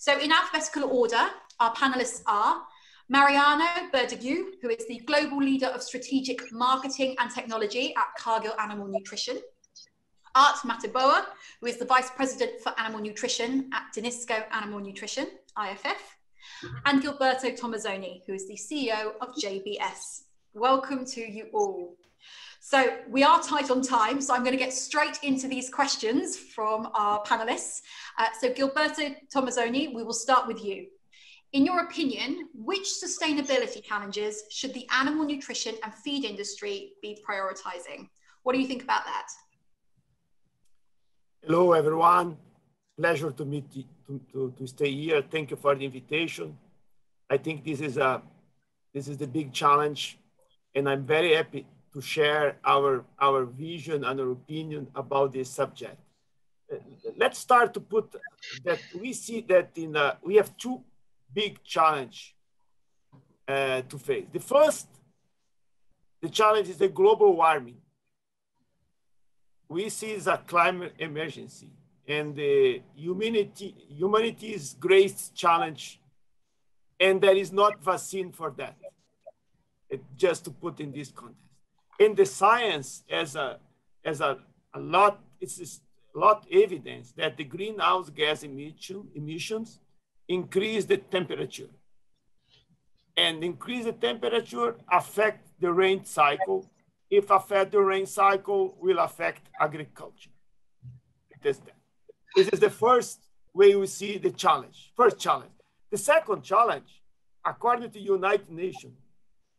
So in alphabetical order, our panelists are Mariano Berdegue, who is the Global Leader of Strategic Marketing and Technology at Cargill Animal Nutrition. Aart Mateboer, who is the Vice President for Animal Nutrition at Danisco Animal Nutrition, IFF. And Gilberto Tomazoni, who is the CEO of JBS. Welcome to you all. So we are tight on time, so I'm going to get straight into these questions from our panelists. So Gilberto Tomazoni, we will start with you. In your opinion, which sustainability challenges should the animal nutrition and feed industry be prioritizing? What do you think about that? Hello, everyone. Pleasure to meet you, to stay here. Thank you for the invitation. I think this is the big challenge, and I'm very happy to share our vision and our opinion about this subject. Let's start to put that we see that we have two big challenge to face. The first, the challenge is the global warming. We see it's a climate emergency, and the humanity's greatest challenge, and there is not vaccine for that. Just to put in this context. And the science it's a lot evidence that the greenhouse gas emissions increase the temperature. And increase the temperature affect the rain cycle. If affect the rain cycle, will affect agriculture. This is the first way we see the challenge, first challenge. The second challenge, according to United Nations,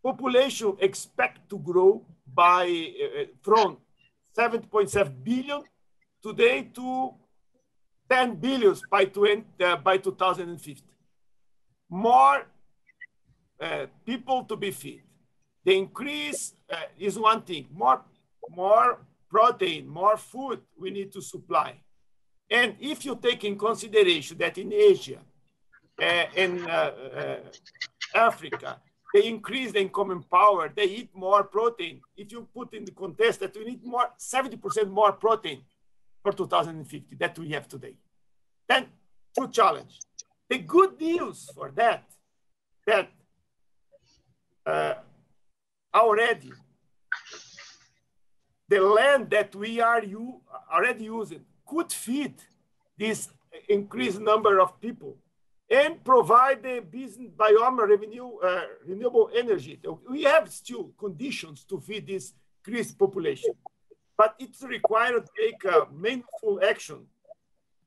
population expect to grow by from 7.7 billion today to 10 billion by 2050. More people to be fed. The increase is one thing. More protein, more food we need to supply. And if you take in consideration that in Asia and Africa, they increase the income power, they eat more protein. If you put in the context that we need 70% more protein for 2050 that we have today. Then, two challenge. The good news for that already, the land that we are already using could feed this increased number of people and provide the business biome renewable energy. We have still conditions to feed this increased population, but it's required to take meaningful action.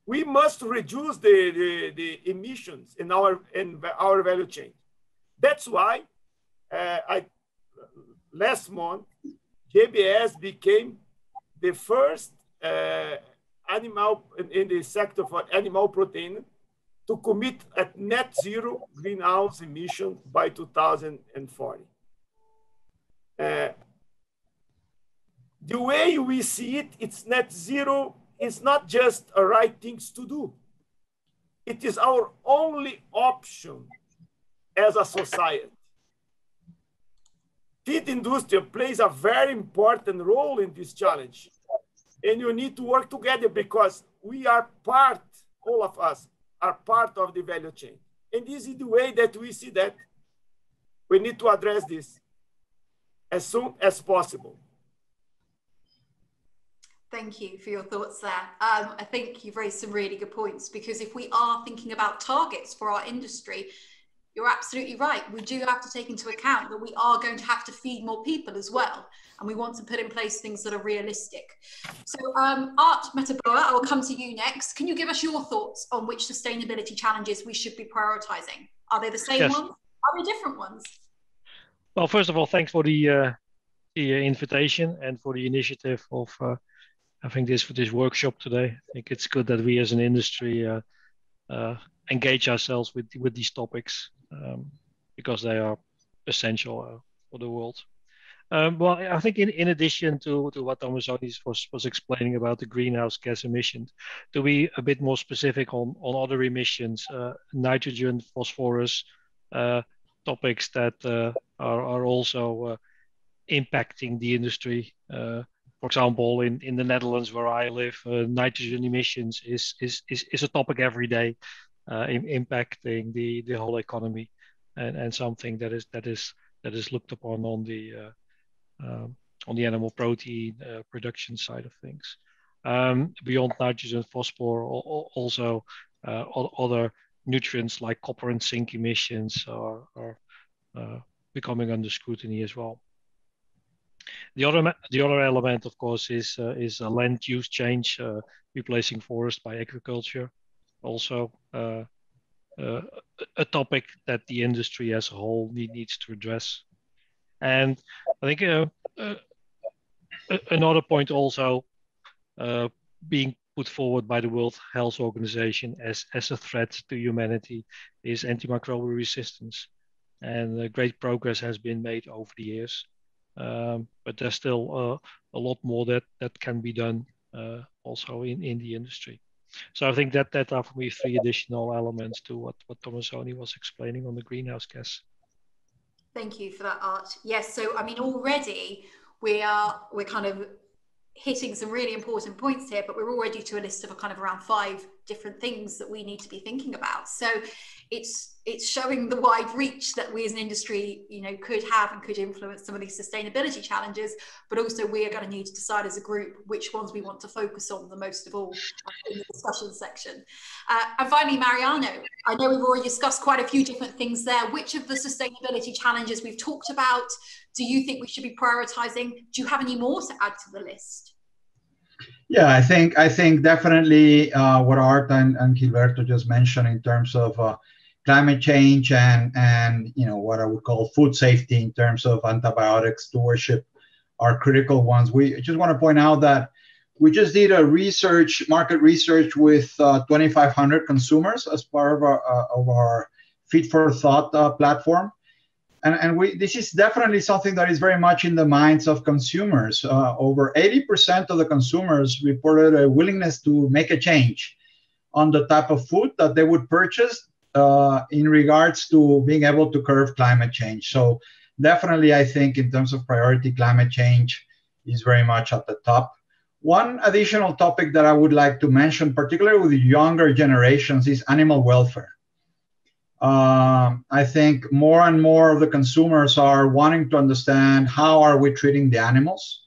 We must reduce the emissions in our value chain. That's why last month, JBS became the first animal in the sector for animal protein to commit at net zero greenhouse emission by 2040. The way we see it, it's net zero is not just a right things to do. It is our only option as a society. Feed industry plays a very important role in this challenge. And you need to work together because we are part, all of us, are part of the value chain. And this is the way that we see that we need to address this as soon as possible. Thank you for your thoughts there. I think you've raised some really good points, because if we are thinking about targets for our industry, you're absolutely right. We do have to take into account that we are going to have to feed more people as well. And we want to put in place things that are realistic. So Aart Mateboer, I will come to you next. Can you give us your thoughts on which sustainability challenges we should be prioritizing? Are they the same ones? Are they different ones? Well, first of all, thanks for the invitation and for the initiative of having this workshop today. I think it's good that we as an industry engage ourselves with these topics because they are essential for the world. Well, I think in addition to what Tomazoni was explaining about the greenhouse gas emissions, to be a bit more specific on other emissions, nitrogen, phosphorus, topics that are also impacting the industry. For example, in the Netherlands where I live, nitrogen emissions is a topic every day. impacting the whole economy, and something that is looked upon on the animal protein production side of things. Beyond nitrogen, phosphor, also other nutrients like copper and zinc emissions are becoming under scrutiny as well. The other element, of course, is a land use change, replacing forest by agriculture. Also, a topic that the industry as a whole needs to address. And I think another point also being put forward by the World Health Organization as a threat to humanity is antimicrobial resistance. And great progress has been made over the years. But there's still a lot more that can be done also in the industry. So I think that are for me 3 additional elements to what Tomazoni was explaining on the greenhouse gas. Thank you for that, Aart. Yes, so I mean, already we're kind of hitting some really important points here, but we're already to a list of kind of around 5 different things that we need to be thinking about. So it's showing the wide reach that we as an industry, could have and could influence some of these sustainability challenges, but also we are going to need to decide as a group which ones we want to focus on the most of all in the discussion section. And finally, Mariano, I know we've already discussed quite a few different things there. Which of the sustainability challenges we've talked about do you think we should be prioritizing? Do you have any more to add to the list? Yeah, I think definitely what Aart and Gilberto just mentioned in terms of climate change and what I would call food safety in terms of antibiotic stewardship are critical ones. We just want to point out that we just did a market research with 2,500 consumers as part of our Feed for Thought platform. And this is definitely something that is very much in the minds of consumers. Over 80% of the consumers reported a willingness to make a change on the type of food that they would purchase in regards to being able to curb climate change. So definitely, I think in terms of priority, climate change is very much at the top. One additional topic that I would like to mention, particularly with the younger generations, is animal welfare. I think more and more of the consumers are wanting to understand how are we treating the animals,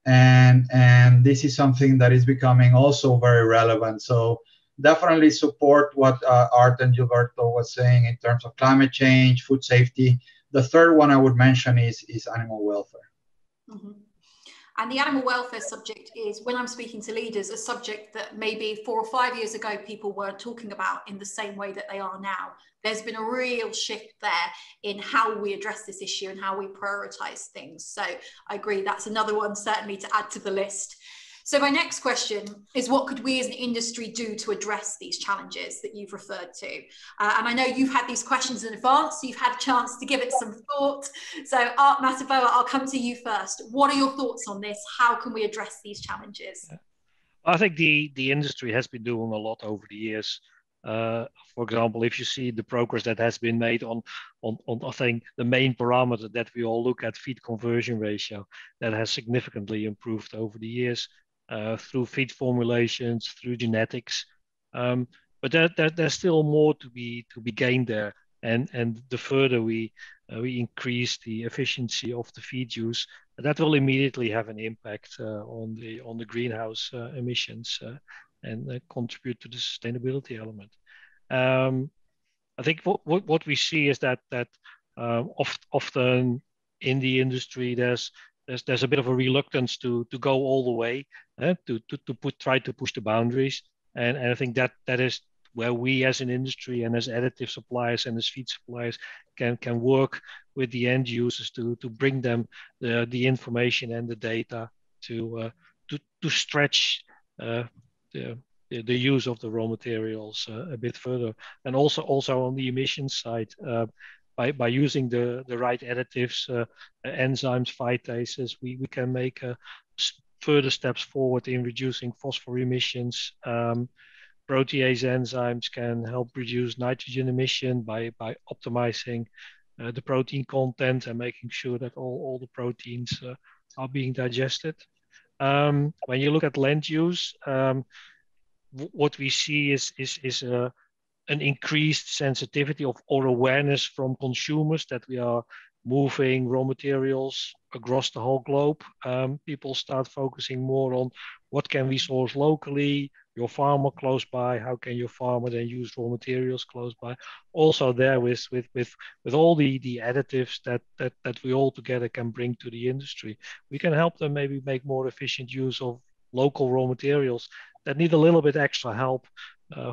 and this is something that is becoming also very relevant. So definitely support what Aart and Gilberto was saying in terms of climate change, food safety. The third one I would mention is animal welfare. Mm-hmm. And the animal welfare subject is, when I'm speaking to leaders, a subject that maybe 4 or 5 years ago people weren't talking about in the same way that they are now. There's been a real shift there in how we address this issue and how we prioritize things. So I agree, that's another one certainly to add to the list. So my next question is, what could we as an industry do to address these challenges that you've referred to? And I know you've had these questions in advance, so you've had a chance to give it some thought. So Aart, Mateboer, I'll come to you first. What are your thoughts on this? How can we address these challenges? I think the industry has been doing a lot over the years. For example, if you see the progress that has been made on I think the main parameter that we all look at, feed conversion ratio, that has significantly improved over the years. Through feed formulations, through genetics, but there's still more to be gained there. And the further we increase the efficiency of the feed use, that will immediately have an impact on the greenhouse emissions and contribute to the sustainability element. I think what we see is that often in the industry there's a bit of a reluctance to go all the way, to try to push the boundaries, and I think that is where we as an industry and as additive suppliers and as feed suppliers can work with the end users to bring them the information and the data to stretch the use of the raw materials a bit further, and also on the emissions side. By using the right additives, enzymes, phytases, we can make further steps forward in reducing phosphor emissions. Protease enzymes can help reduce nitrogen emission by optimizing the protein content and making sure that all the proteins are being digested. When you look at land use, what we see is an increased sensitivity or awareness from consumers that we are moving raw materials across the whole globe. People start focusing more on what can we source locally, your farmer close by, how can your farmer then use raw materials close by. Also there with all the additives that we all together can bring to the industry, we can help them maybe make more efficient use of local raw materials that need a little bit extra help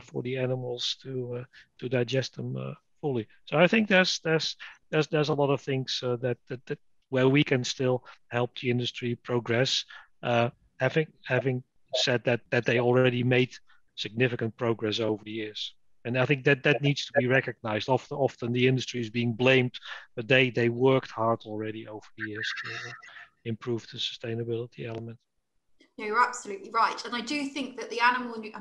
for the animals to digest them fully. So I think there's a lot of things that where we can still help the industry progress. Having said that they already made significant progress over the years, and I think that needs to be recognized. Often the industry is being blamed, but they worked hard already over the years to improve the sustainability element. No, you're absolutely right. And I do think that the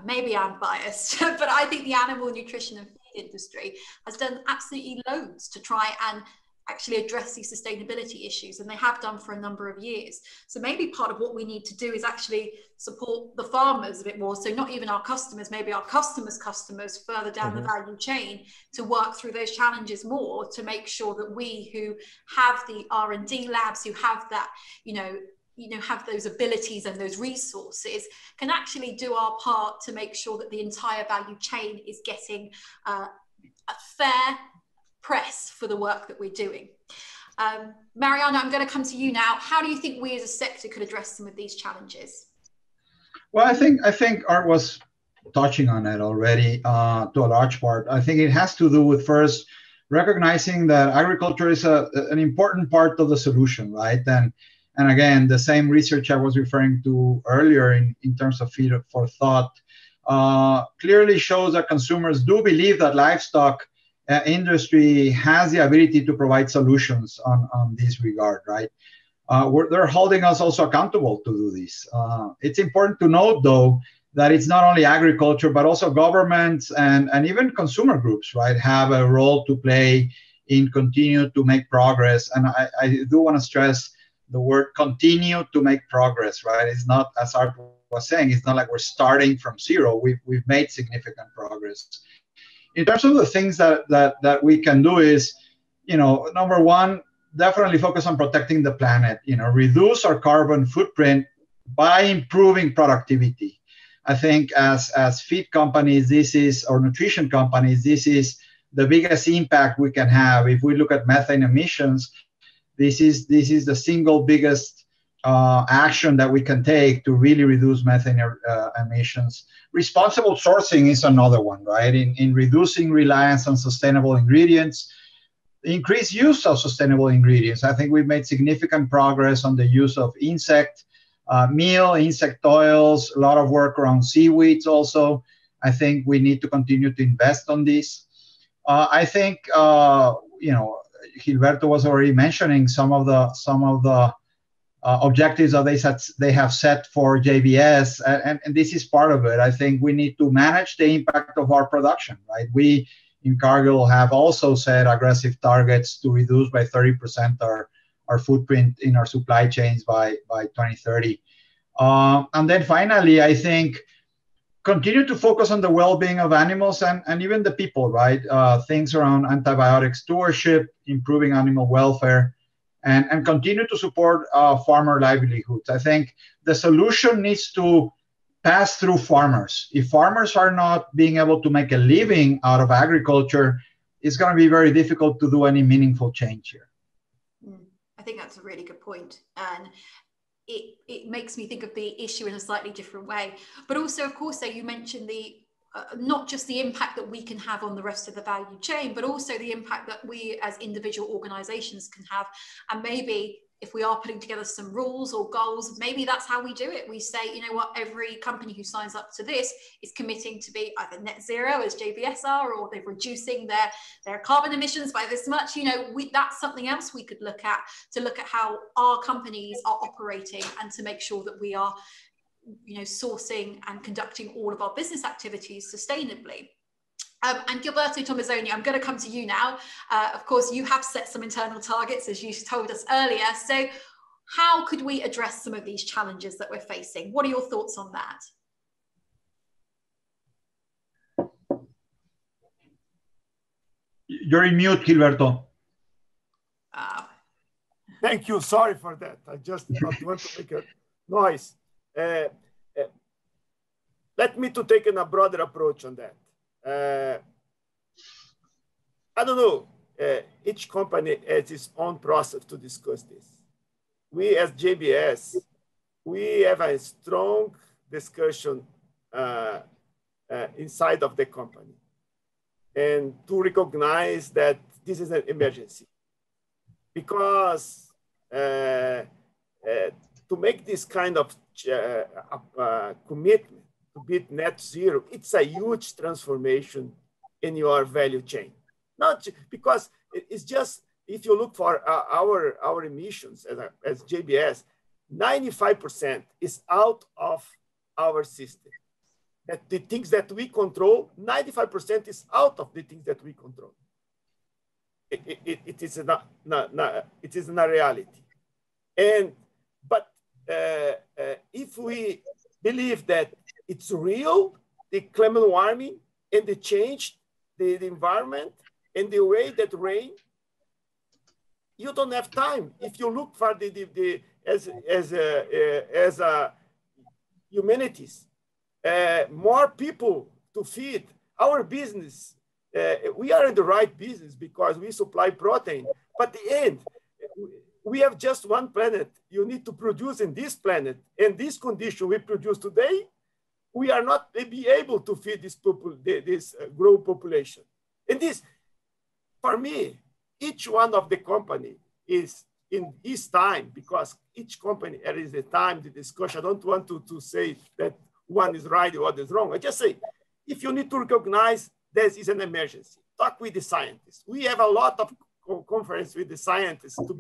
maybe I'm biased, but I think the animal nutrition and feed industry has done absolutely loads to try and actually address these sustainability issues, and they have done for a number of years. So maybe part of what we need to do is actually support the farmers a bit more. So not even our customers, maybe our customers' customers further down the value chain, to work through those challenges more, to make sure that we who have the R&D labs, who have that, have those abilities and those resources, can actually do our part to make sure that the entire value chain is getting a fair press for the work that we're doing. Mariano, I'm going to come to you now. How do you think we as a sector could address some of these challenges? Well, I think Aart was touching on it already to a large part. I think it has to do with first recognizing that agriculture is an important part of the solution, right? And again, the same research I was referring to earlier in terms of feed for thought clearly shows that consumers do believe that livestock industry has the ability to provide solutions on this regard, right? They're holding us also accountable to do this. It's important to note, though, that it's not only agriculture, but also governments and even consumer groups, right, have a role to play in continue to make progress. And I do want to stress the word continue to make progress, right? It's not, as Aart was saying, it's not like we're starting from zero. We've made significant progress. In terms of the things that we can do is, number one, definitely focus on protecting the planet, reduce our carbon footprint by improving productivity. I think as feed companies, or nutrition companies, this is the biggest impact we can have. If we look at methane emissions, this is the single biggest action that we can take to really reduce methane emissions. Responsible sourcing is another one, right? In reducing reliance on sustainable ingredients, increased use of sustainable ingredients. I think we've made significant progress on the use of insect meal, insect oils, a lot of work around seaweeds also. I think we need to continue to invest on this. I think, Gilberto was already mentioning some of the objectives that they have set for JBS, and this is part of it. I think we need to manage the impact of our production, right? We in Cargill have also set aggressive targets to reduce by 30% our footprint in our supply chains by 2030. And then finally, I think continue to focus on the well-being of animals and even the people, right? Things around antibiotic stewardship, improving animal welfare, and continue to support farmer livelihoods. I think the solution needs to pass through farmers. If farmers are not being able to make a living out of agriculture, it's going to be very difficult to do any meaningful change here. I think that's a really good point. And it makes me think of the issue in a slightly different way. But also, of course, you mentioned the not just the impact that we can have on the rest of the value chain, but also the impact that we as individual organizations can have. And maybe if we are putting together some rules or goals, maybe that's how we do it. We say, you know what, every company who signs up to this is committing to be either net zero as JBS are, or they're reducing their carbon emissions by this much. That's something else we could look at, to look at how our companies are operating and to make sure that we are, sourcing and conducting all of our business activities sustainably. And Gilberto Tomazoni, I'm going to come to you now. Of course, you have set some internal targets, as you told us earlier. So how could we address some of these challenges that we're facing? What are your thoughts on that? You're in mute, Gilberto. Thank you. Sorry for that. I just don't want to make a noise. Let me to take a broader approach on that. I don't know. Each company has its own process to discuss this. We as JBS, we have a strong discussion inside of the company, and to recognize that this is an emergency. Because to make this kind of commitment to be net zero, it's a huge transformation in your value chain. Not because it's just, if you look for our emissions as JBS, 95% is out of our system. That the things that we control, 95% is out of the things that we control. It is not reality. But if we believe that it's real, the climate warming and the change, the environment and the way that rain, you don't have time. If you look for as humanities, more people to feed our business. We are in the right business because we supply protein, but at the end, we have just one planet. You need to produce in this planet. In this condition we produce today, we are not be able to feed this growing population. And this, for me, each one of the company is in his time, because each company there is the time, the discussion. I don't want to say that one is right or other is wrong. I just say, if you need to recognize this is an emergency, talk with the scientists. We have a lot of conference with the scientists to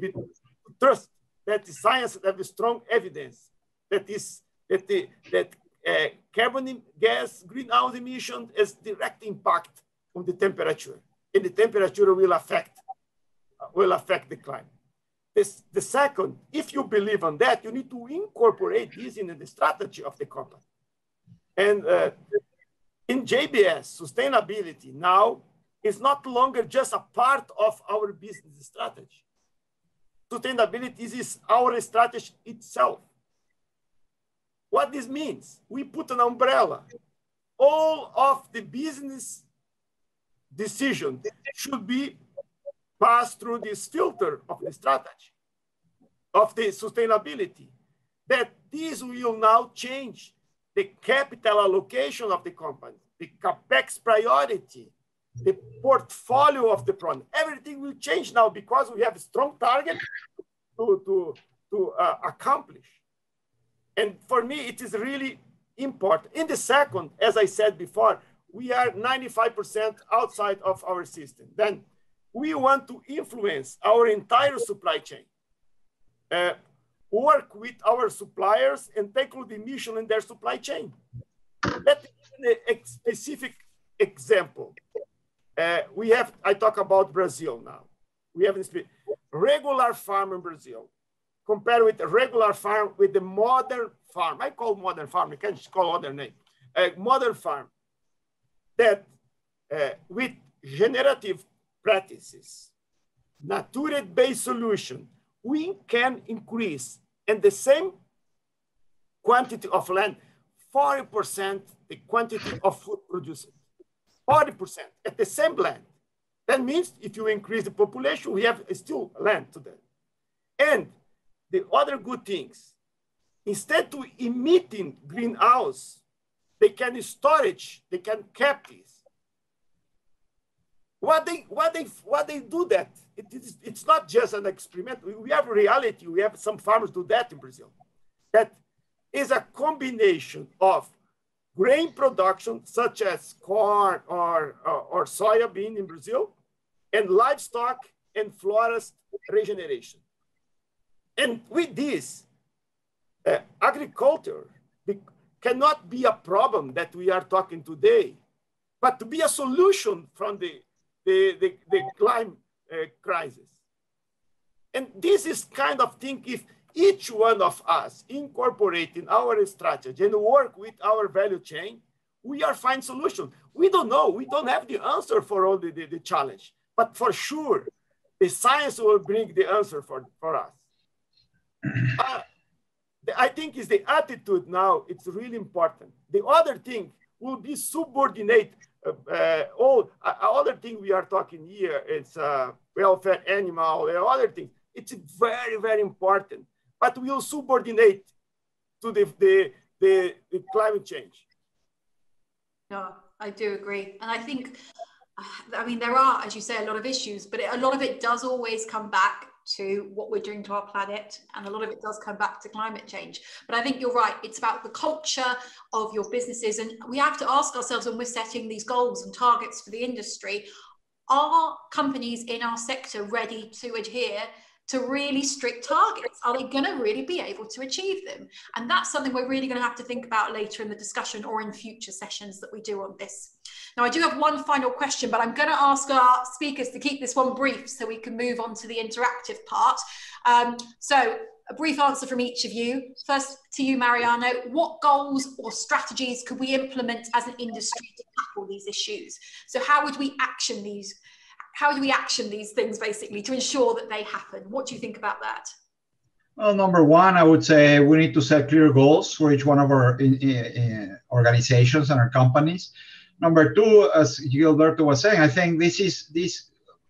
trust that the science have strong evidence that carbon gas greenhouse emission has direct impact on the temperature, and the temperature will affect the climate. The second, if you believe on that, you need to incorporate this in the strategy of the company. And in JBS, sustainability now is not longer just a part of our business strategy. Sustainability is our strategy itself. What this means, we put an umbrella. All of the business decision should be passed through this filter of the strategy, of the sustainability, that this will now change the capital allocation of the company, the capex priority, the portfolio of the product. Everything will change now because we have a strong target to accomplish. And for me, it is really important. In the second, as I said before, we are 95% outside of our system. Then we want to influence our entire supply chain. Work with our suppliers and tackle the emission in their supply chain. Let me give a specific example. I talk about Brazil now. We have this regular farm in Brazil, compared with a regular farm with the modern farm. I call modern farm, I can't call other name. Modern farm that with generative practices, nature-based solution, we can increase in the same quantity of land, 40% the quantity of food produced. 40% at the same land. That means if you increase the population, we have still land today. And the other good things, instead of emitting greenhouse, they can storage, they can cap this. What they do that? It's not just an experiment. We have reality. We have some farmers do that in Brazil. That is a combination of grain production, such as corn or soybean in Brazil, and livestock and forest regeneration. And with this, agriculture cannot be a problem that we are talking today, but to be a solution from the climate crisis. And this is kind of thing, if each one of us incorporate in our strategy and work with our value chain, we are find solution. We don't know, we don't have the answer for all the challenge, but for sure, the science will bring the answer for us. I think is the attitude now, it's really important. The other thing will be subordinate. Other thing we are talking here, it's welfare animal and other things. It's very, very important, but we will subordinate to the climate change. No, I do agree. And I think, I mean, there are, as you say, a lot of issues, but a lot of it does always come back to what we're doing to our planet, and a lot of it does come back to climate change. But I think you're right, it's about the culture of your businesses, and we have to ask ourselves when we're setting these goals and targets for the industry, are companies in our sector ready to adhere to really strict targets? Are they going to really be able to achieve them? And that's something we're really going to have to think about later in the discussion or in future sessions that we do on this. Now, I do have one final question, but I'm going to ask our speakers to keep this one brief so we can move on to the interactive part. So a brief answer from each of you. First to you, Mariano, what goals or strategies could we implement as an industry to tackle these issues? So how would we action these? How do we action these things basically to ensure that they happen? What do you think about that? Well, number one, I would say we need to set clear goals for each one of our organizations and our companies. Number two, as Gilberto was saying, I think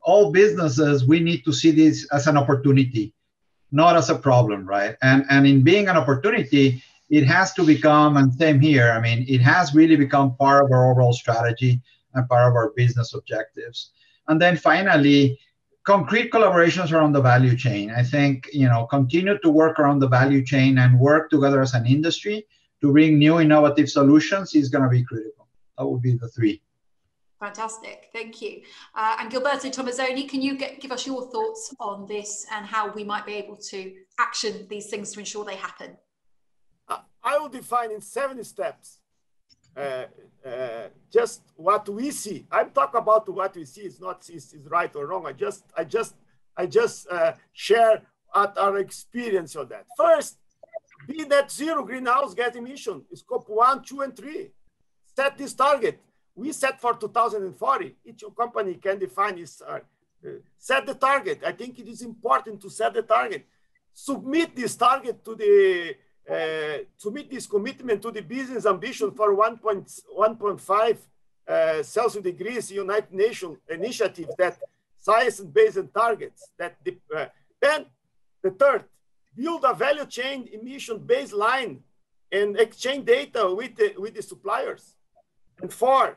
all businesses, we need to see this as an opportunity, not as a problem, right? And in being an opportunity, it has to become, and same here, I mean, it has really become part of our overall strategy and part of our business objectives. And then finally, concrete collaborations around the value chain. I think, continue to work around the value chain and work together as an industry to bring new innovative solutions is going to be critical. That would be the three. Fantastic, thank you. And Gilberto Tomazoni, can you give us your thoughts on this and how we might be able to action these things to ensure they happen? I will define in 7 steps. Just what we see. I'm talking about what we see. It's not is right or wrong. I just share our experience on that. First, be net zero greenhouse gas emission, scope 1, 2, and 3. Set this target. We set for 2040. Each company can define this. Set the target. I think it is important to set the target. Submit this target to the. Submit this commitment to the business ambition for 1.5 Celsius degrees United Nations initiative that science-based targets. Then the third, build a value chain emission baseline and exchange data with the suppliers. And 4,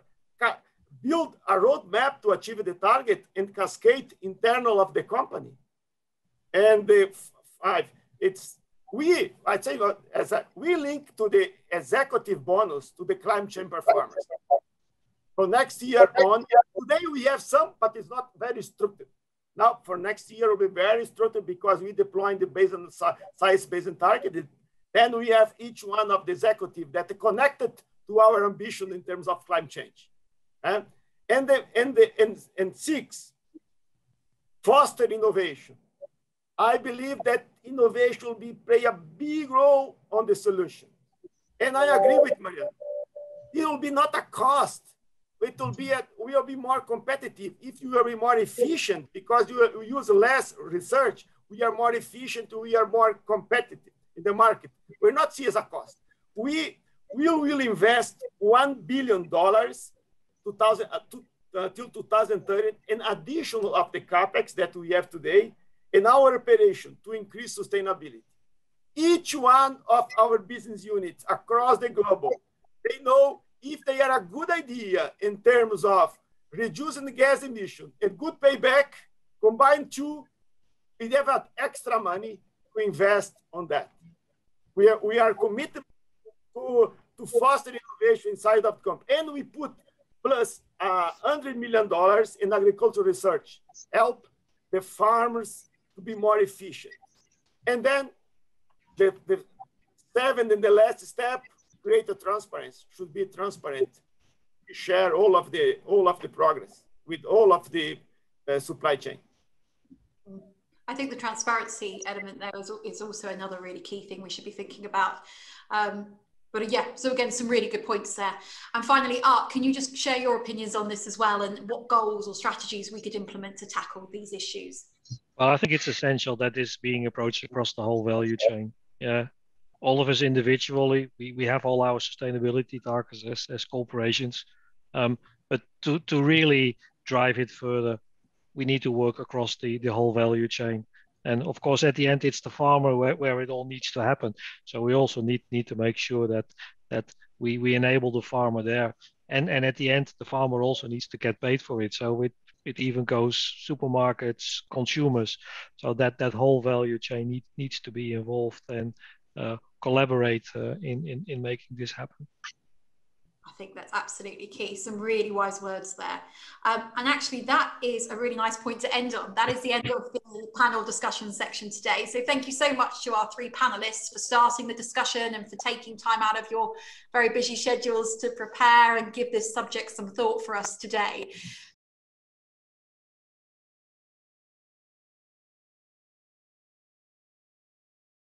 build a roadmap to achieve the target and cascade internal of the company. And 5, we link to the executive bonus to the climate change performance. For next year on, today we have some, but it's not very structured. Now for next year will be very structured because we deploying the based on the science-based target. Then we have each one of the executive that are connected to our ambition in terms of climate change. And 6, foster innovation. I believe that innovation will play a big role on the solution. And I agree with Mariano. It will be not a cost. It will be we will be more competitive if you will be more efficient because you use less research. We are more efficient. We are more competitive in the market. We're not seen as a cost. We will invest $1 billion till 2030 in addition of the capex that we have today in our operation to increase sustainability. Each one of our business units across the globe, they know if they are a good idea in terms of reducing the gas emission and good payback, combined two, we have extra money to invest on that. We are committed to foster innovation inside of the company, and we put plus $100 million in agricultural research, help the farmers to be more efficient. And then the 7th and the last step, greater transparency. Should be transparent. We share all of the progress with all of the supply chain. I think the transparency element there is also another really key thing we should be thinking about. But yeah, so again, some really good points there. And finally, Aart, can you just share your opinions on this as well, and what goals or strategies we could implement to tackle these issues? Well, I think it's essential that this is being approached across the whole value chain. Yeah, all of us individually, we have all our sustainability targets as corporations, but to really drive it further, we need to work across the whole value chain. And of course, at the end, it's the farmer where it all needs to happen. So we also need to make sure that we enable the farmer there. And at the end, the farmer also needs to get paid for it. So it even goes supermarkets, consumers. So that whole value chain needs to be involved and collaborate in making this happen. I think that's absolutely key. Some really wise words there. And actually, that is a really nice point to end on. That is the end of the panel discussion section today. So thank you so much to our three panelists for starting the discussion and for taking time out of your very busy schedules to prepare and give this subject some thought for us today.